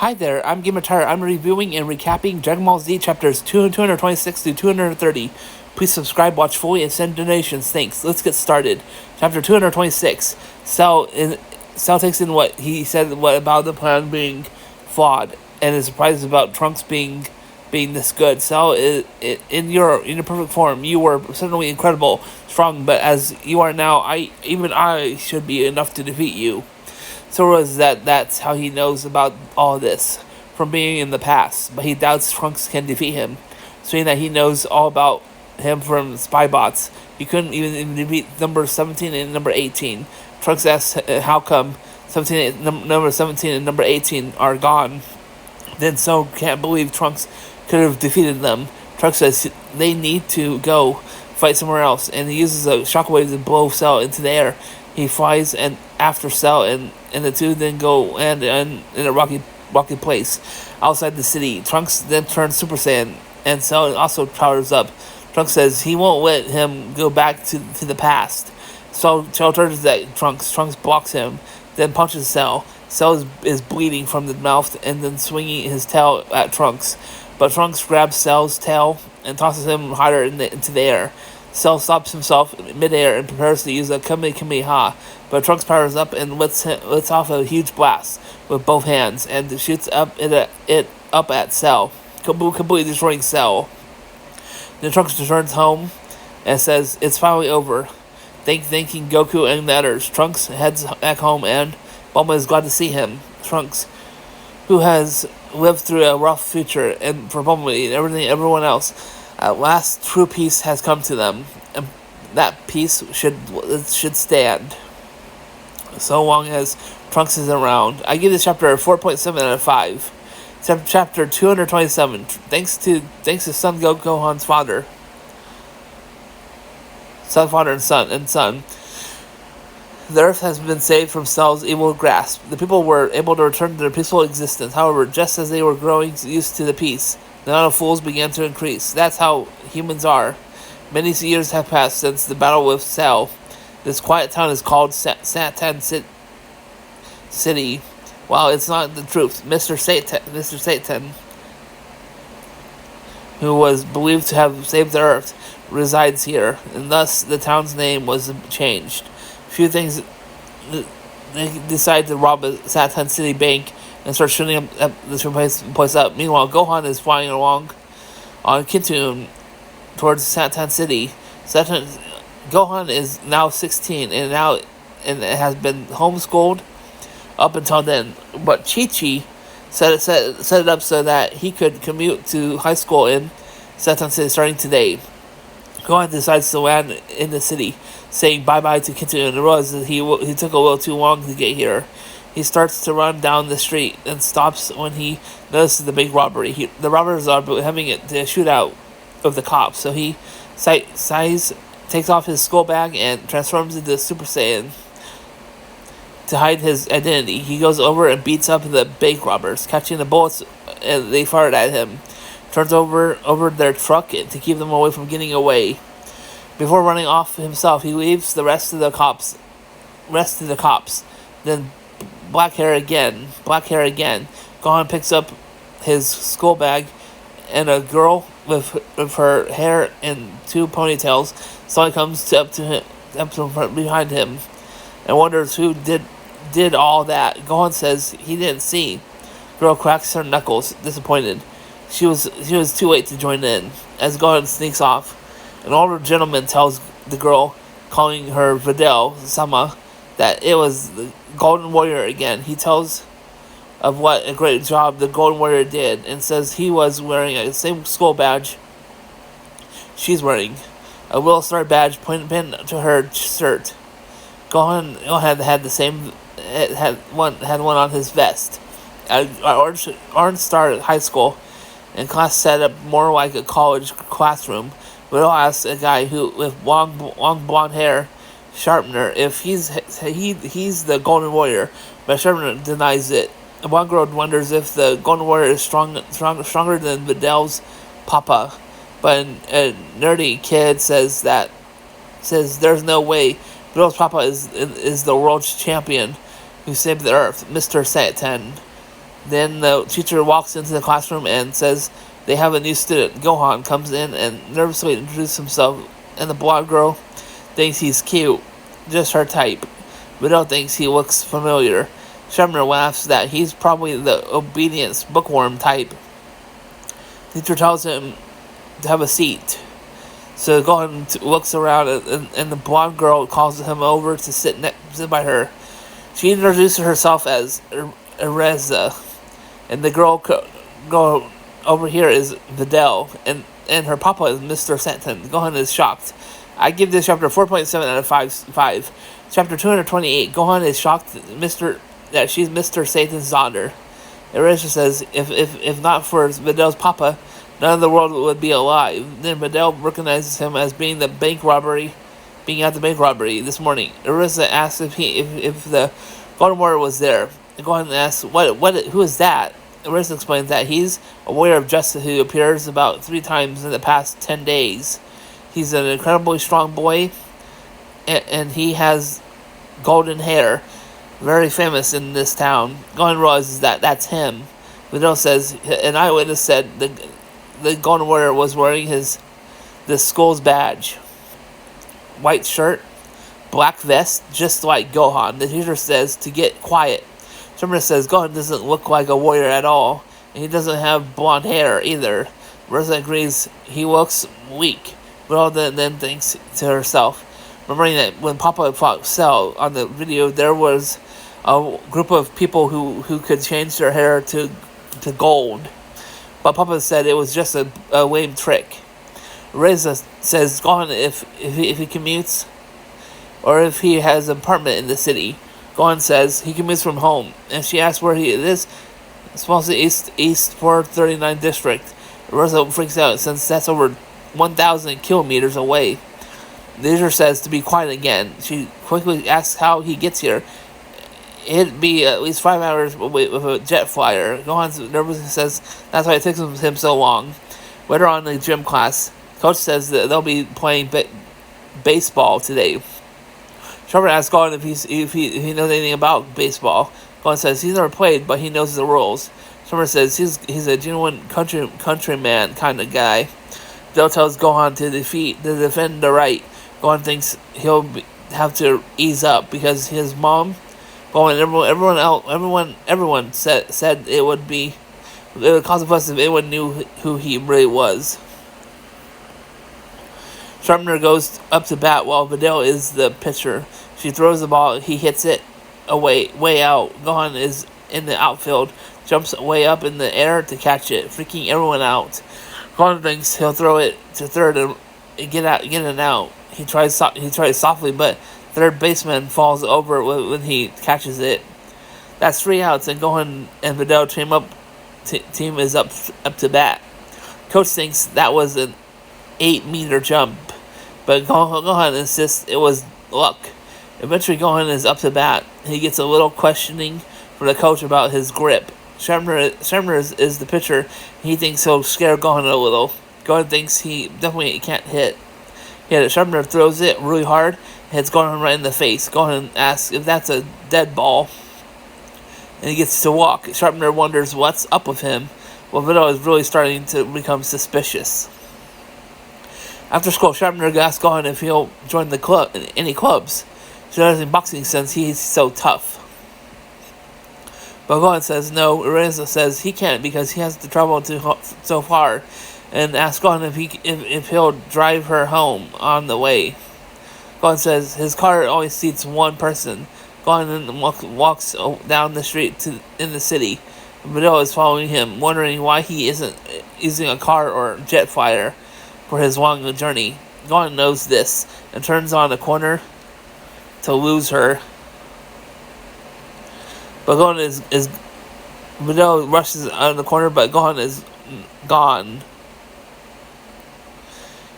Hi there, I'm Gamer Tire. I'm reviewing and recapping Dragon Ball Z chapters 226 to 230. Please subscribe, watch fully, and send donations. Thanks. Let's get started. Chapter 226. Cell takes in what he said about the plan being flawed, and is surprised about Trunks being this good. Cell, in your perfect form, you were certainly incredible, strong, but as you are now, I should be enough to defeat you. Sora is that's how he knows about all this from being in the past, but he doubts Trunks can defeat him, saying that he knows all about him from spy bots. He couldn't even defeat number 17 and number 18. Trunks asks how come number 17 and number 18 are gone. Then So can't believe Trunks could have defeated them. Trunks says they need to go fight somewhere else, and he uses a shockwave to blow Cell into the air. He flies and after Cell, and the two then go and in a rocky place outside the city. Trunks then turns Super Saiyan, and Cell also powers up. Trunks says he won't let him go back to the past. So Cell turns at Trunks. Trunks blocks him, then punches Cell. Cell is bleeding from the mouth and then swinging his tail at Trunks. But Trunks grabs Cell's tail and tosses him higher into the air. Cell stops himself midair and prepares to use a Kamehameha, but Trunks powers up and lets off a huge blast with both hands and shoots it up at Cell, completely destroying Cell. Then Trunks returns home and says it's finally over, thanking Goku and the others. Trunks heads back home and Bulma is glad to see him. Trunks, who has lived through a rough future, and for Bulma and everyone else, at last true peace has come to them, and that peace should stand so long as Trunks is around. I give this chapter a 4.7 out of 5. Chapter 227. Thanks to Son Gohan's father. Father and son. The Earth has been saved from Cell's evil grasp. The people were able to return to their peaceful existence. However, just as they were growing used to the peace, the amount of fools began to increase. That's how humans are. Many years have passed since the battle with Cell. This quiet town is called Satan City. While it's not the truth, Mr. Satan, who was believed to have saved the Earth, resides here, and thus the town's name was changed. Few things, they decide to rob a Satan City bank and start shooting up this place up. Meanwhile, Gohan is flying along on Kintoon towards Satan City. Gohan is now 16 and has been homeschooled up until then. But Chi-Chi set it up so that he could commute to high school in Satan City starting today. Gohan decides to land in the city, saying bye-bye to Kintoon, and realizes he took a little too long to get here. He starts to run down the street and stops when he notices the big robbery. The robbers are having a shootout of the cops, so he takes off his skull bag and transforms into Super Saiyan to hide his identity. He goes over and beats up the bank robbers, catching the bullets they fired at him. Turns over their truck to keep them away from getting away. Before running off himself, he leaves the rest of the cops. Then black hair again. Gohan picks up his skull bag, and a girl with her hair in two ponytails suddenly comes up to him behind him, and wonders who did all that. Gohan says he didn't see. Girl cracks her knuckles, disappointed. She was too late to join in. As Gohan sneaks off, an older gentleman tells the girl, calling her Videl Sama, that it was the Golden Warrior again. He tells of what a great job the Golden Warrior did, and says he was wearing the same skull badge she's wearing, a Will Star badge pinned to her shirt. Gohan had the same, had one on his vest. At Orange Star High School, and class set up more like a college classroom. Will asks a guy with long blonde hair, Sharpener, if he's the Golden Warrior, but Sharpener denies it. One girl wonders if the Golden Warrior is stronger than Videl's papa, but a nerdy kid says there's no way. Videl's papa is the world champion who saved the Earth, Mr. Satan. Then the teacher walks into the classroom and says they have a new student. Gohan comes in and nervously introduces himself, and the blonde girl thinks he's cute, just her type. Videl thinks he looks familiar. Sumner laughs that he's probably the obedience bookworm type. Teacher tells him to have a seat. So Gohan looks around, and the blonde girl calls him over to sit by her. She introduces herself as Ereza, and the girl over here is Videl, and her papa is Mr. Santon. Gohan is shocked. I give this chapter 4.7 out of 5. Chapter 228. Gohan is shocked that she's Mr. Satan's daughter. Ereza says, if not for Videl's papa, none of the world would be alive. Then Videl recognizes him as being at the bank robbery this morning. Ereza asks if the Golden Warrior was there. Gohan asks, who is that? Ereza explains that he's a warrior of justice who appears about 3 times in the past 10 days. He's an incredibly strong boy, and he has golden hair, very famous in this town. Gohan realizes that that's him. Videl says an eyewitness said the Golden Warrior was wearing the school's badge. White shirt, black vest, just like Gohan. The teacher says to get quiet. Summer says Gohan doesn't look like a warrior at all, and he doesn't have blonde hair either. Rosa agrees he looks weak, but all then thinks to herself, remembering that when Papa fought Cell on the video, there was a group of people who could change their hair to gold. But Papa said it was just a lame trick. Reza says Gohan if he commutes, or if he has an apartment in the city. Gohan says he commutes from home, and she asks where he is. It's mostly East 439 district. Reza freaks out since that's over 1,000 kilometers away. The teacher says to be quiet again. She quickly asks how he gets here. It'd be at least 5 hours with a jet flyer. Gohan nervously says that's why it takes him so long. Later on in the gym class, Coach says that they'll be playing baseball today. Sharper asks Gohan if he knows anything about baseball. Gohan says he's never played, but he knows the rules. Sharper says he's a genuine countryman kind of guy. Dell tells Gohan to defend the right. Gohan thinks he'll have to ease up because his mom, everyone said it would cause a fuss if anyone knew who he really was. Sharpner goes up to bat while Videl is the pitcher. She throws the ball. He hits it way out. Gohan is in the outfield, jumps way up in the air to catch it, freaking everyone out. Gohan thinks he'll throw it to third and get an out. He tries softly, but third baseman falls over when he catches it. That's 3 outs, and Gohan and Videl team is up to bat. Coach thinks that was an 8-meter jump, but Gohan insists it was luck. Eventually, Gohan is up to bat. He gets a little questioning from the coach about his grip. Shamner is the pitcher. He thinks he'll scare Gohan a little. Gohan thinks he definitely can't hit. Shamner throws it really hard and hits Gohan right in the face. Gohan asks if that's a dead ball, and he gets to walk. Sharpner wonders what's up with him. Well, Videl is really starting to become suspicious. After school, Sharpner asks Gohan if he'll join the club, any clubs. She does in boxing since he's so tough. But Gohan says no. Lorenzo says he can't because he has to travel so far, and asks Gohan if he'll drive her home on the way. Gohan says his car always seats one person. Gohan then walks down the street in the city. Videl is following him, wondering why he isn't using a car or jet flyer for his long journey. Gohan knows this and turns on a corner to lose her. But Gohan is Videl rushes out of the corner, but Gohan is gone.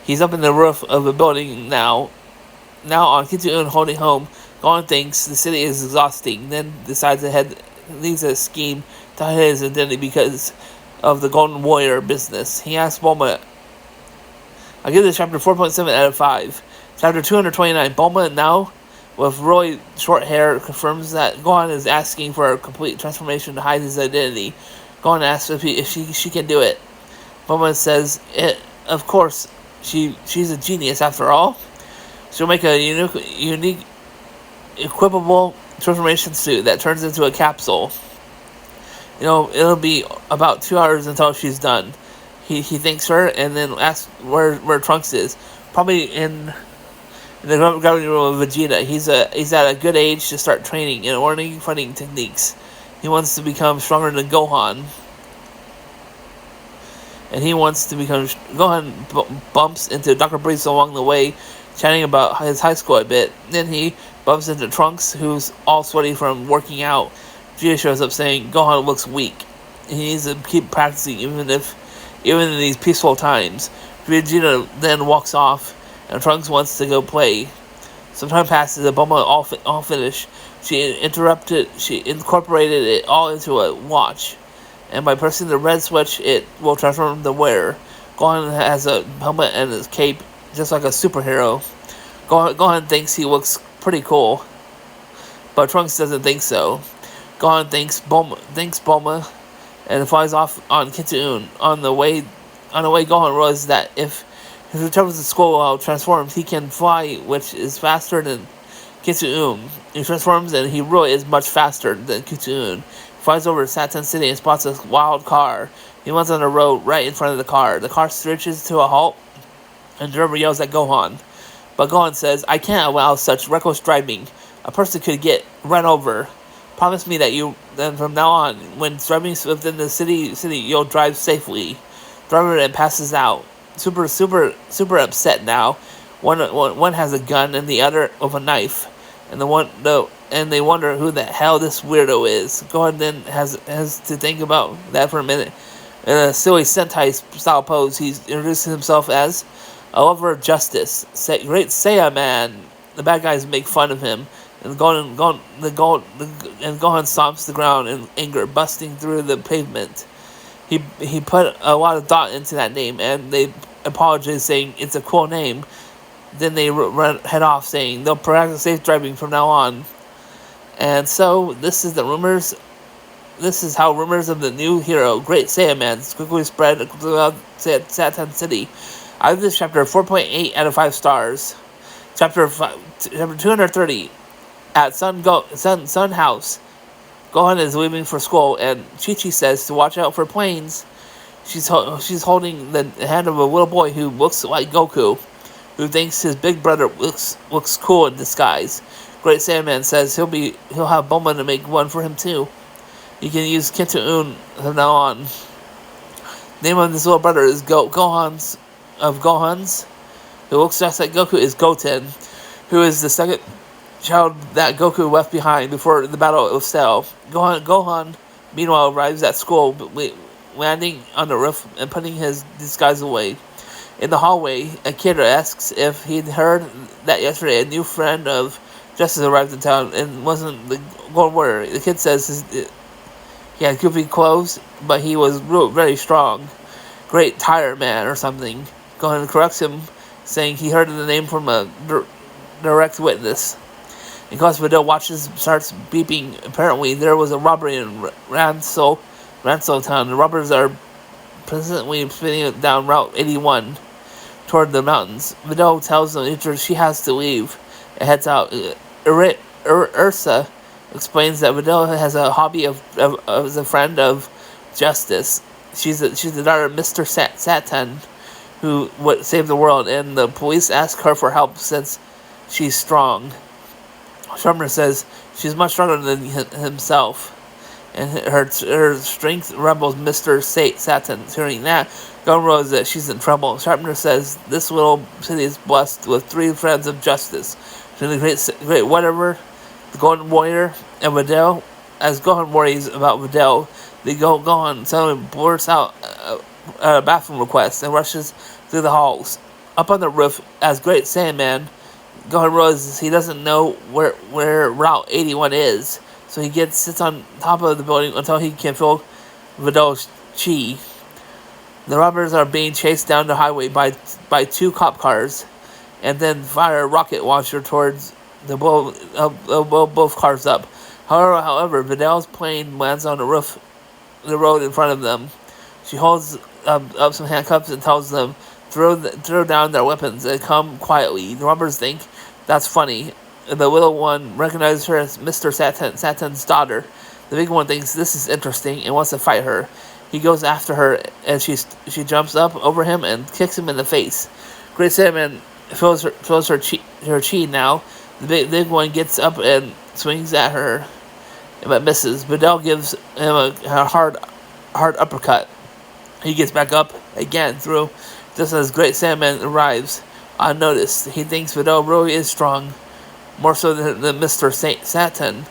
He's up in the roof of a building now. Now on Kitsuun holding home, Gohan thinks the city is exhausting, then decides leaves a scheme to hide his identity because of the Golden Warrior business. He asks Bulma. I give this chapter 4.7 out of 5. Chapter 229. Bulma now with Roy short hair confirms that Gohan is asking for a complete transformation to hide his identity. Gohan asks if she can do it. Bulma says, of course, she's a genius after all. She'll make a unique equipable transformation suit that turns into a capsule. It'll be about 2 hours until she's done. He thanks her and then asks where Trunks is. Probably in the gravity room of Vegeta. He's at a good age to start training and learning fighting techniques. He wants to become stronger than Gohan. And Gohan bumps into Dr. Breeze along the way, chatting about his high school a bit. Then he bumps into Trunks, who's all sweaty from working out. Vegeta shows up saying Gohan looks weak. He needs to keep practicing even in these peaceful times. Vegeta then walks off, and Trunks wants to go play. Some time passes, and Bulma all finished. She incorporated it all into a watch, and by pressing the red switch, it will transform the wearer. Gohan has a helmet and his cape, just like a superhero. Gohan thinks he looks pretty cool, but Trunks doesn't think so. Gohan thanks Bulma, and flies off on Kitsune. On the way, Gohan realizes that if he returns to school while transformed, he can fly, which is faster than Kitsune. He transforms, and he really is much faster than Kitsune. Flies over Satan City and spots a wild car. He lands on the road right in front of the car. The car screeches to a halt, and the driver yells at Gohan. But Gohan says, "I can't allow such reckless driving. A person could get run over. Promise me that from now on, when driving within the city, you'll drive safely." Driver then passes out. Super upset now. One has a gun and the other with a knife, and they wonder who the hell this weirdo is. Gohan then has to think about that for a minute. In a silly Sentai style pose, he introduces himself as a lover of justice, great Saiyan man. The bad guys make fun of him, and Gohan stomps the ground in anger, busting through the pavement. He put a lot of thought into that name, and they apologize, saying it's a cool name. Then they head off, saying they'll practice safe driving from now on. And so this is how rumors of the new hero, Great Saiyan Man, quickly spread throughout Satan City. I give this chapter 4.8 out of 5 stars. Chapter 230 at Sun House. Gohan is leaving for school, and Chi-Chi says to watch out for planes. She's holding the hand of a little boy who looks like Goku, who thinks his big brother looks cool in disguise. Great Saiyaman says he'll have Bulma to make one for him too. He can use Kitsune from now on. Name of this little brother is Gohan's, who looks just like Goku, is Goten, who is the second child that Goku left behind before the Battle of Cell. Gohan, meanwhile, arrives at school, landing on the roof and putting his disguise away. In the hallway, a kid asks if he'd heard that yesterday a new friend of Justice arrived in town and wasn't the Gold Warrior. The kid says he had goofy clothes, but he was very strong. Great Tire Man or something. Gohan corrects him, saying he heard the name from a direct witness. In class, Videl starts beeping. Apparently, there was a robbery in Ransel Town. The robbers are presently spinning down Route 81 toward the mountains. Videl tells the teacher she has to leave and heads out. Ursa explains that Videl has a hobby as a friend of justice. She's the daughter of Mr. Satan, who would save the world, and the police ask her for help since she's strong. Summer says she's much stronger than himself, and her strength rebels Mr. Satan. Hearing that, Gohan realizes that she's in trouble. Sharpner says this little city is blessed with 3 friends of justice: the great whatever, the Golden Warrior, and Videl. As Gohan worries about Videl, Gohan suddenly blurts out a bathroom request and rushes through the halls. Up on the roof, as Great Saiyaman, Gohan realizes he doesn't know where Route 81 is, so he sits on top of the building until he can feel Videl's chi. The robbers are being chased down the highway by 2 cop cars, and then fire a rocket launcher towards blow both cars up. However, Vidal's plane lands on the road in front of them. She holds up some handcuffs and tells them throw down their weapons and come quietly. The robbers think that's funny. The little one recognizes her as Mr. Satan's daughter. The big one thinks this is interesting and wants to fight her. He goes after her, and she jumps up over him and kicks him in the face. Great Sandman feels her chi now. The big one gets up and swings at her, but misses. Vidal gives him a hard uppercut. He gets back up again just as Great Sandman arrives unnoticed. He thinks Vidal really is strong, more so than Mr. Satan.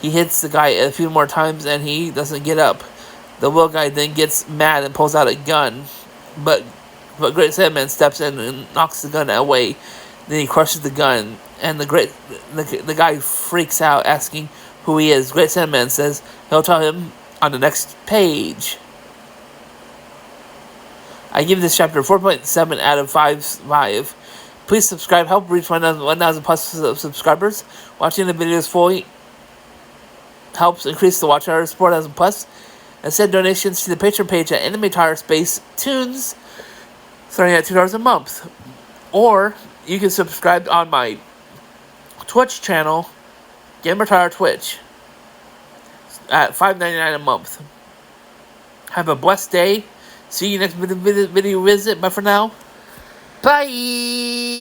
He hits the guy a few more times and he doesn't get up. The little guy then gets mad and pulls out a gun, but Great Sandman steps in and knocks the gun away. Then he crushes the gun, and the guy freaks out, asking who he is. Great Sandman says he'll tell him on the next page. I give this chapter 4.7 out of 5. Please subscribe. Help reach 1,000 plus subscribers. Watching the videos fully helps increase the watch hours, 4,000 plus. And send donations to the Patreon page at Anime Tire Space Tunes, starting at $2 a month. Or you can subscribe on my Twitch channel, Gamer Tire Twitch, at $5.99 a month. Have a blessed day. See you next video visit. Bye for now. Bye.